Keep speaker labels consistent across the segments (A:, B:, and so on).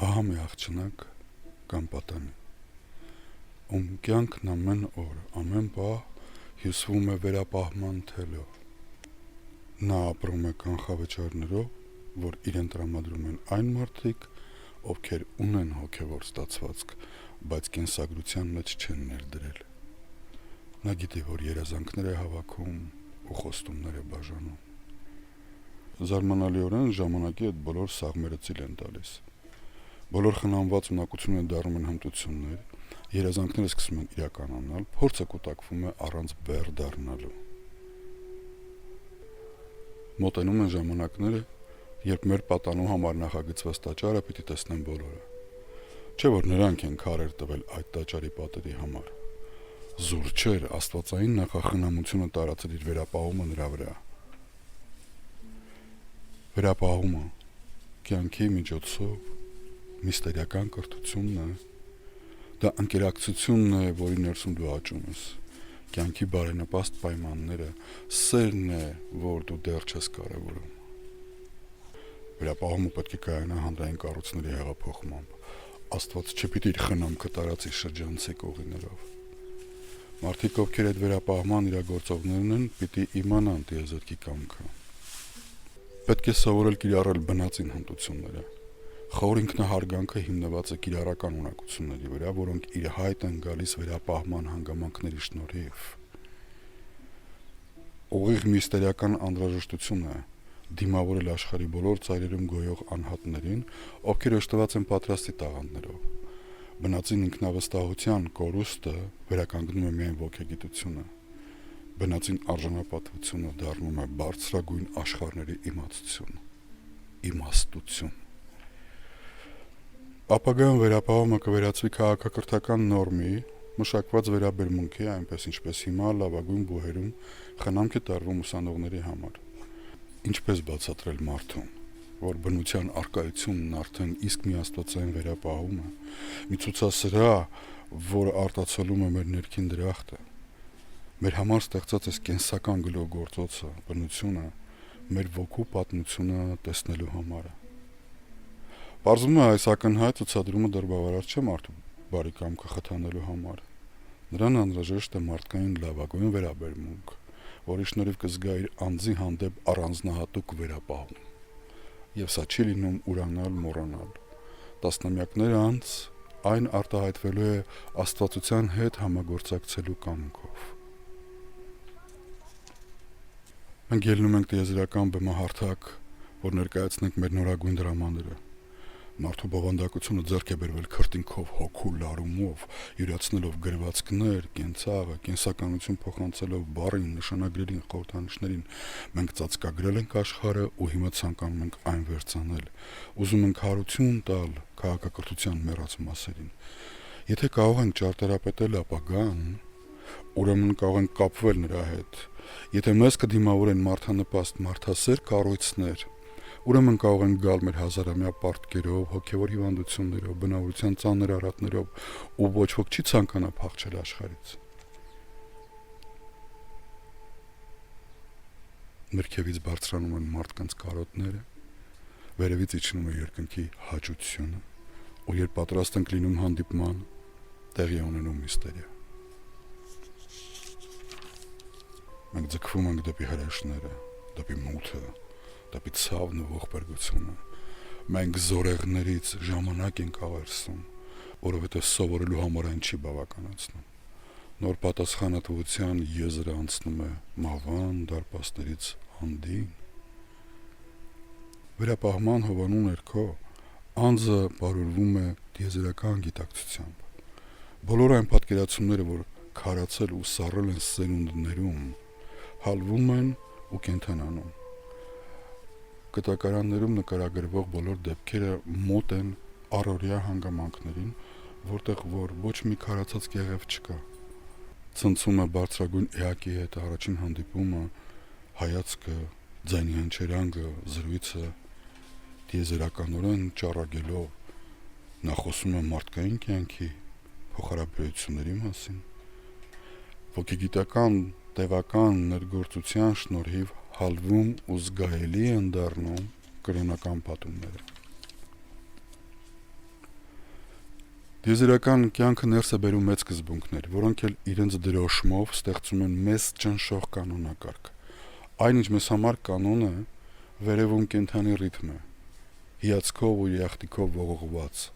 A: Ահա մի աղջնակ կամ պատանի, ում կյանքն ամեն օր, ամեն պահ հյուսվում է վերապահման թելով։ Նա ապրում է կանխավճարներով, որ իրեն տրամադրում են այն մարդիկ, ովքեր ունեն հոգևոր ստացվածք, բայց կենսագրության մեջ չեն ներդրել։ Նա գիտի, որ երազանքներ է հավաքում ու խոստումներ է բաժանում։ Զարմանալիորեն ժամանակի այդ բոլոր սաղմերը ծիլ են տալիս։ Բոլոր խնամված ունակություն են դառնում են հմտություններ, երազանքները սկսում են իրականանալ, փորձը կուտակվում է առանց բեռ դառնալու։ Մոտենում են ժամանակները, երբ մեր պատանու համար նախագծված տաճարը պիտի տեսնեն բոլորը։ Չէ՞ որ նրանք են քարեր տվել այդ տաճարի պատերի համար։ Զուր չէր աստվածային նախախնամությունը տարածել իր վերապահումը նրա վրա։ Վերապահումը կյանքի միջոցով միստերիական կրթությունն է, դա ընկերակցությունն է, որի ներսում դու աճում ես, կյանքի բարենպաստ պայմանները, սերն է, որ դու դեռ չես կարևորում։ Վերապահումը պետք է կայանա հանրային կառույցների հեղափոխմամբ, Աստված չպիտի իր խնամքը տարածի շրջանցի կողիներով։ Մարդիկ, ովքեր այդ վերապահման իրագործողներն են, պիտի իմանան տիեզերքի կամքը։ Պետք է սովորել կիրառել բնածին հմտությունները։ Խոր ինքնահարգանքը հիմնված է կիրառական ունակությունների վրա, որոնք իր հայտ են գալիս վերապահման հանգամանքների շնորհիվ։ Ուղիղ միստերիական անհրաժեշտություն է դիմավորել աշխարհի բոլոր ծայրերում գոյող անհատներին, ովքեր օժտված են պատրաստի տաղանդներով։ Բնածին ինքնավստահության կորուստը վերականգնում է միայն ոգեգիտությունը։ Բնածին արժանապատվությունը դառնում է բարձրագույն աշխարհների իմացություն, իմաստություն։ Ապագայում վերապահումը կվերածվի քաղաքակրթական նորմի, մշակված վերաբերմունքի, այնպես ինչպես հիմա լավագույն բուհերում խնամք է տարվում ուսանողների համար։ Ինչպես բացատրել մարդուն, որ բնության արկայությունն արդեն իսկ մի աստվածային վերապահում է, մի ցուցասրահ, որ արտացոլում է մեր ներքին դրախտը։ Մեր համար ստեղծած այս կենսական գլուխգործոցը, բնությունը, մեր ոգու պատմությունը տեսնելու համար է։ Պարզվում է այս ակնհայտ ցուցադրումը դեռ բավարար չէ մարդու բարի կամքը խթանելու համար։ Նրան անհրաժեշտ է մարդկային լավագույն վերաբերմունք, որի շնորհիվ կզգա իր անձի հանդեպ առանձնահատուկ վերապահում։ Եվ սա չի լինում ուրանալ, մոռանալ։ Տասնամյակներ անց այն արտահայտվելու է աստվածության հետ համագործակցելու կամքով։ Մենք ելնում ենք տիեզերական բեմահարթակ, որ ներկայացնենք մեր նորագույն դրամաները։ Մարդու բովանդակությունը ձեռք է բերվել քրտինքով, հոգու լարումով, յուրացնելով գրվածքներ, կենցաղը, կենսականություն փոխանցելով բառին, նշանագրերին, խորհրդանիշներին։ Մենք ծածկագրել ենք աշխարհը ու հիմա ցանկանում ենք այն վերծանել։ Ուզում ենք հարություն տալ քաղաքակրթության մեռած մասերին։ Եթե կարող ենք ճարտարապետել ապագան, ուրեմն կարող ենք կապվել նրա հետ։ Եթե մեզ կդիմավորեն մարդանպաստ, մարդասեր կառույցներ, ուրեմն կարող ենք գալ մեր հազարամյա պարտքերով, հոգևոր հիվանդություններով, բնավորության ծանր արատներով, ու ոչ ոք չի ցանկանա փախչել աշխարհից։ Ներքևից բարձրանում են մարդկանց կարոտները, վերևից իջնում է երկնքի հաճությունը, ու երբ պատրաստ ենք լինում հանդիպման, տեղի ունենում միստերիա։ Մենք ձգվում ենք դեպի հրաշները, դեպի մութը, դեպի ցավն ու ողբերգությունը։ Մենք զորեղներից ժամանակ ենք ավերսում, որովհետև սովորելու համար այն չի բավականացնում։ Նոր պատասխանատվության եզրը անցնում է մահվան դարպասներից անդին։ Վերապահման հովանու ներքո անձը բարուրվում է տիեզերական գիտակցությամբ։ Բոլոր այն պատկերացումները, որ քարացել ու սառել են սերունդներում, հալվում են ու կենդանանում։ Կտակարաններում նկարագրվող բոլոր դեպքերը մոտ են առօրյա հանգամանքներին, որտեղ որ ոչ մի քարացած կեղև չկա։ Ցնցում է բարձրագույն էակի հետ առաջին հանդիպումը, հայացքը, ձայնի հնչերանգը, զրույցը, տիեզերականորեն ճառագելով նա խոսում է մարդկային կյանքի փոխհարաբերությունների մասին։ Ոգեգիտական տևական ներգործության շնորհիվ հալվում ու զգայելի են դառնում կրոնական պատումները։ Դիեզերական կյանքը ներս է բերում մեծ սկզբունքներ, որոնք էլ իրենց դրոշմով ստեղծում են մեզ ճնշող կանոնակարգ։ Այն, ինչ մեզ համար կանոն է, վերևում կենդանի ռիթմ է, հիացքով ու երախտիկով ողողված։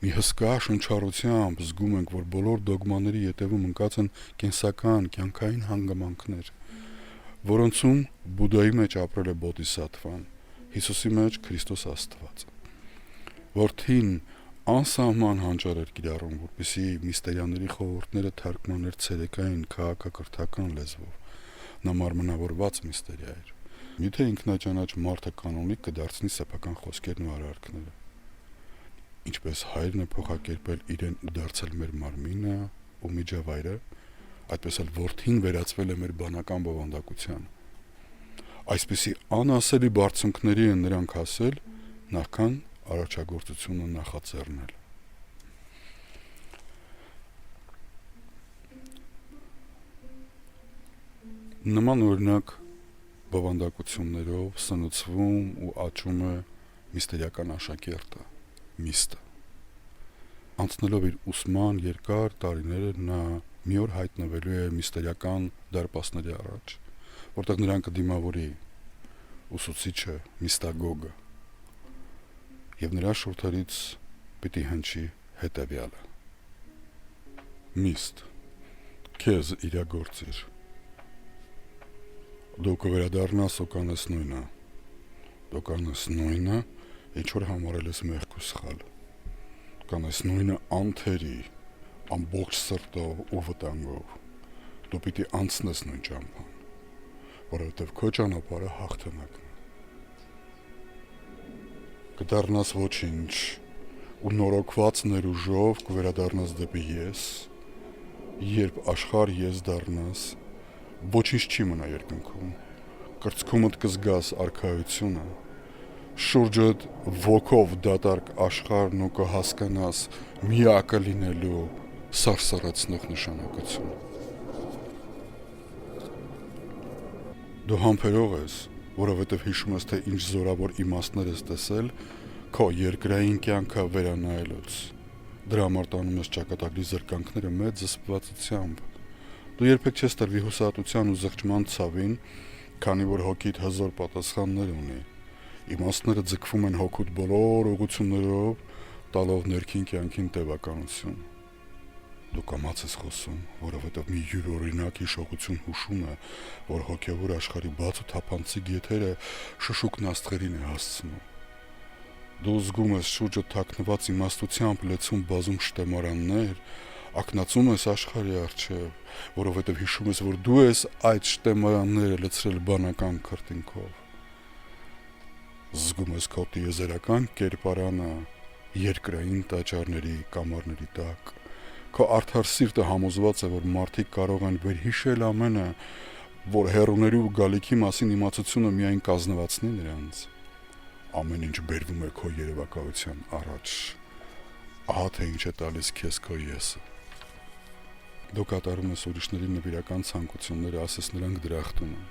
A: Մի հսկա շնչառությամբ զգում ենք, որ բոլոր դոգմաների ետևում ընկած են կենսական, կյանքային հանգամանքներ, որոնցում Բուդդայի մեջ ապրել է Բոդիսատվան, Հիսուսի մեջ Քրիստոս Աստվածը։ Որդին անսահման հանճար էր կիրառում, որպեսզի միստերիաների խորհուրդները թարգմաներ ցերեկային քաղաքակրթական լեզվով։ Նա մարմնավորված միստերիա էր։ Միթե ինքնաճանաչ մարդը կանոնիկ կդարձնի սեփական խոսքերն ու արարքները։ Ինչպես հայրն է փոխակերպել իրեն ու դարձել մեր մարմինը ու միջավայրը, այդպես էլ որդին վերածվել է մեր բանական բովանդակության։ Այսպիսի անասելի բարձունքների են նրանք հասել, նախքան արարչագործությունը նախաձեռնել։ Նման օրինակ բովանդակություններով սնուցվում ու աճում է միստերիական աշակերտը, միստը։ Անցնելով իր ուսման երկար տարիները նա մի օր հայտնվելու է միստերիական դարպասների առաջ, որտեղ նրան կդիմավորի ուսուցիչը, միստագոգը, եւ նրա շուրթերից պիտի հնչի հետևյալը. Միստ, քեզ իրագործիր։ Դու կվերադառնաս ու կանես նույնը։ Դու կանես նույնը, ինչ որ համարել ես մեղք ու սխալ։ Կանես նույնը անթերի, ամբողջ սրտով ու վտանգով։ Դու պիտի անցնես նույն ճամփան, որովհետև քո ճանապարհը հաղթանակն է։ Կդառնաս ոչինչ ու նորոգված ներուժով կվերադառնաս դեպի ես, երբ աշխարհ ես դառնաս, ոչինչ չի մնա երկնքում, կրծքումդ կզգաս արքայությունը, շուրջդ ոգով դատարկ աշխարհն ու կհասկանաս միակը լինելու սարսռեցնող նշանակությունը։ Դու համբերող ես, որովհետև հիշում ես, թե ինչ զորավոր իմաստներ ես տեսել քո երկրային կյանքը վերանայելուց։ Դրա համար տանում ես ճակատագրի զրկանքները մեծ զսպվածությամբ։ Դու երբեք չես տրվի հուսահատության ու զղջման ցավին, քանի որ հոգիդ հզոր պատասխաններ ունի։ Իմաստները ձգվում են հոգուդ բոլոր ուղղություններով, տալով ներքին կյանքին տևականություն։ Դու կամաց ես խոսում, որովհետև մի յուրօրինակ հիշողություն հուշում է, որ հոգևոր աշխարհի բաց ու թափանցիկ եթերը շշուկն աստղերին է հասցնում։ Դու զգում ես շուրջը թաքնված իմաստությամբ լեցուն բազում շտեմարաններ, ակնածում ես աշխարհի առջև, որովհետև հիշում ես, որ դու ես այդ շտեմարանները լցրել բանական քրտինքով։ Զգում ես քո տիեզերական կերպարանը երկրային տաճարների կամարների տակ։ Քո արդար սիրտը համոզված է, որ մարդիկ կարող են վերհիշել ամենը, որ հեռուների ու գալիքի մասին իմացությունը միայն կազնվացնի նրանց։ Ամեն ինչ բերվում է քո երևակայության առաջ։ Ահա թե ինչ է տալիս քեզ քո եսը։ Դու կատարում ես ուրիշների նվիրական ցանկությունները, ասես նրանք դրախտում են։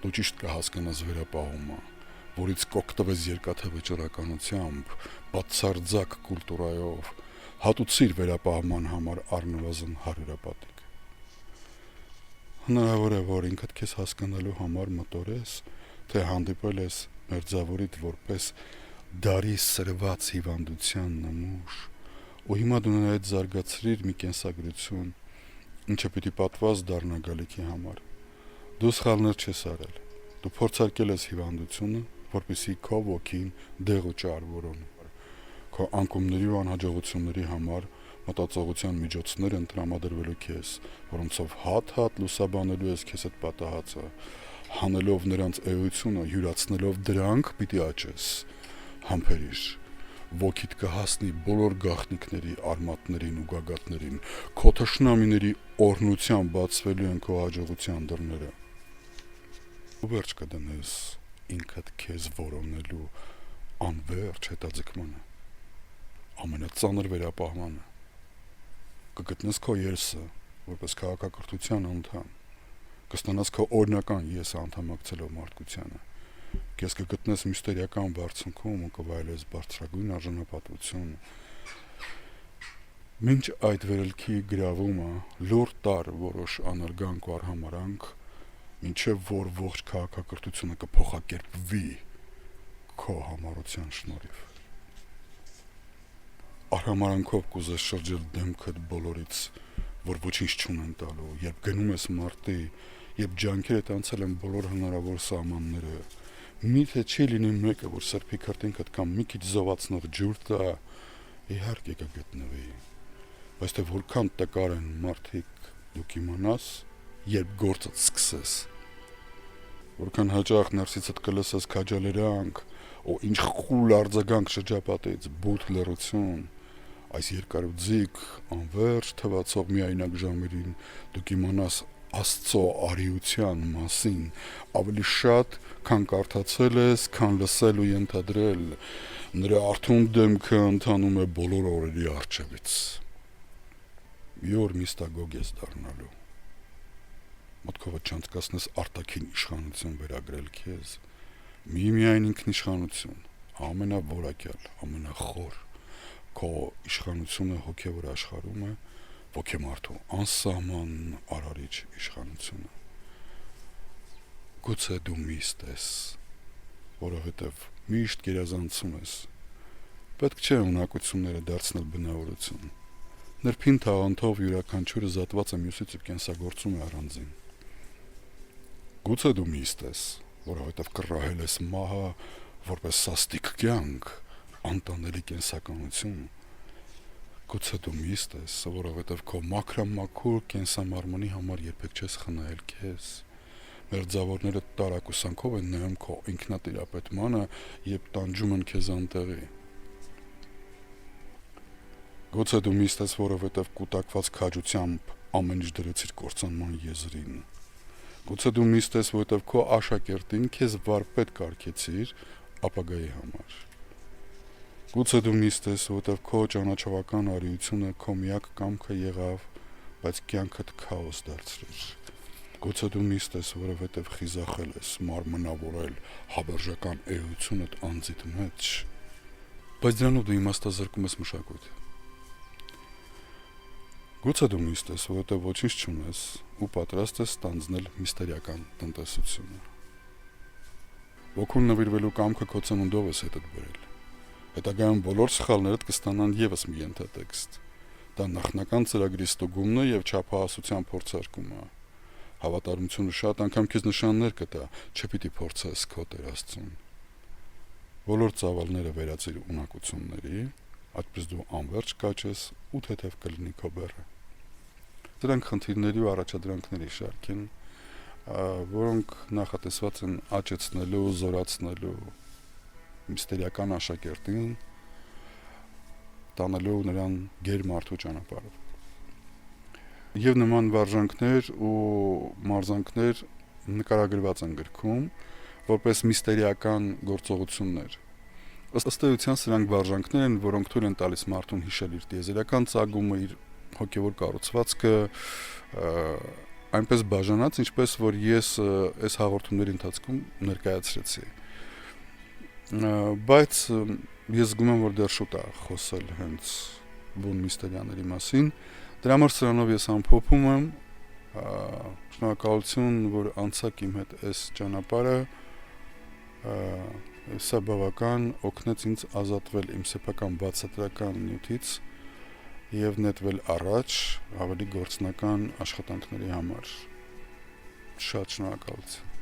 A: Դու ճիշտ կհասկանաս վերապահումը, որից կօգտվես երկաթե վճռականությամբ, բացարձակ կուլտուրայով, հատուցիր վերապահման համար առնվազն 100 պատիկ։ Հնարավոր է, որ ինքդ քեզ հասկանալու համար մտորես, թե հանդիպել ես մերձավորիդ որպես դարի սրված հիվանդության նմուշ, ու հիմա դու նրա հետ զարգացրիր մի կենսագրություն, ինչը պիտի պատված դառնա գալիքի համար։ Դու սխալներ չես արել։ Դու փորձարկել ես հիվանդությունը, որպեսզի քո ոգին դեղ ու ճար որոնի։ Քո անկումների ու անհաջողությունների համար մտածողության միջոցներ են տրամադրվելու քեզ, որոնցով հատ-հատ լուսաբանելու ես քեզ այդ պատահածը, հանելով նրանց էությունը, յուրացնելով դրանք պիտի աճես, համբերիր, ոգիդ կհասնի բոլոր գաղտնիքների, արմատներին ու գագաթներին, քո թշնամիների օրհնությամբ բացվելու են քո հաջողության դռները։ Ու վերջ կդնես ինքդ քեզ որոնելու անվերջ հետաձգմանը, ամենածանր վերապահմանը, կգտնես քո եսը, որպես քաղաքակրթության անդամ, կստանաս քո օրինական եսը անդամակցելով մարդկությանը, քեզ կգտնես միստերիական բարձունքում ու կվայելես բարձրագույն արժանապատվություն, Մինչ այդ վերելքի գրավումը լուր տար որոշ աներգանք ու արհամարանք, մինչև որ ողջ քաղաքակրթությունը կփոխակերպվի քո համառության շնորհիվ։ Արհամարանքով կուզես շրջել դեմքդ բոլորից, որ ոչինչ չունեն տալու, երբ գնում ես մարտի, երբ ջանքերդ անցել են բոլոր հնարավոր սահմանները, միթե չի լինի մեկը, որ սրբի քրտինքդ կամ մի քիչ զովացնող ջուր տա, իհարկե կգտնվի, բայց թե որքան տկար են մարդիկ դու կիմանաս, երբ գործդ սկսես, որքան հաճախ ներսիցդ կլսես քաջալերանք, ու ինչ խուլ արձագանք շրջապատից, բութ լռություն, այս երկարուձիգ, անվերջ թվացող միայնակ ժամերին դու կիմանաս Աստծո արիության մասին ավելի շատ, քան կարդացել ես, քան լսել ու ենթադրել, նրա արթուն դեմքը ընթանում է բոլոր օրերի առջևից։ Մի օր միստագոգ ես դառնալու, մտքովդ չանցկացնես արտաքին իշխանություն վերագրել քեզ, միայն ինքնիշխանություն, ամենավորակյալ, ամենախոր, քո իշխանությունը հոգևոր աշխարհում է, ոգեմարդու անսահման արարիչ իշխանությունը։ Գուցե դու միստ ես, որովհետև միշտ գերազանցում ես, պետք չէ ունակությունները դարձնել բնավորություն, նրբին թաղանթով յուրաքանչյուրը զատված է մյուսից ու կենսագործում է առանձին։ Գուցե դու միստ ես, որովհետև կռահել ես մահը որպես սաստիկ կյանք, անտանելի կենսականություն։ Գուցե դու միստ ես, որովհետև քո մաքրամաքուր կենսամարմնի համար երբեք չես խնայել քեզ։ Մերձավորները տարակուսանքով են նայում քո ինքնատիրապետմանը, երբ տանջում են քեզ անտեղի։ Գուցե դու միստ ես, որովհետև կուտակված քաջությամբ ամեն ինչ դրեցիր կործանման եզրին։ Գուցե դու միստ ես, որովհետև քո աշակերտին քեզ վարպետ կարգեցիր ապագայի համար։ Գուցե դու միստ ես, որովհետև քո ճանաչողական արիությունը քո միակ կամքը եղավ, բայց կյանքդ քաոս դարձրիր։ Գուցե դու միստ ես, որովհետև խիզախել ես մարմնավորել հավերժական էությունդ անձիդ մեջ, բայց դրանով դու իմաստազրկում ես մշակույթ։ Գուցե դու միստ ես, որովհետև ոչինչ չունես ու պատրաստ ես ստանձնել միստերիական տնտեսությունը։ Ոգուն նվիրվելու կամքը քո ծնունդով ես հետդ բերել։ Հետագայում բոլոր սխալներդ կստանան եւս մի ենթատեքստ։ Դա նախնական ծրագրի ստուգումն է եւ չափահասության փորձարկումը։ Հավատարմությունը շատ անգամ քեզ նշաններ կտա, չպիտի փորձես քո Տեր Աստծուն։ Բոլոր ծավալները վերածիր ունակությունների, այդպես դու անverջ կաճես ու թեթև կլինի քո բեռը։ Դրանք խնդիրների ու առաջադրանքների շարք են, որոնք նախատեսված են աճեցնելու, զորացնելու միստերիական աշակերտին, տանելու նրան գեր մարդու ճանապարհով։ Եվ նման վարժանքներ ու մարզանքներ նկարագրված են գրքում, որպես միստերիական գործողություններ։ Ըստ էության սրանք վարժանքներ են, որոնք թույլ են տալիս մարդուն հիշել իր տիեզերական ծագումը, իր հոգևոր կառուցվածքը, այնպես բաժանած, ինչպես որ ես այս հաղորդումների ընթացքում ներկայացրեցի։ Բայց ես զգում եմ, որ դեռ շուտ է խոսել հենց բուն միստերիաների մասին, դրա համար սրանով ես ամփոփում եմ, շնորհակալություն, որ անցաք իմ հետ այս ճանապարհը, սա բավական օգնեց ինձ ազատվել իմ սեփական բացատրական նյութից եւ նետվել առաջ ավելի գործնական աշխատանքների համար։ Շատ շնորհակալություն։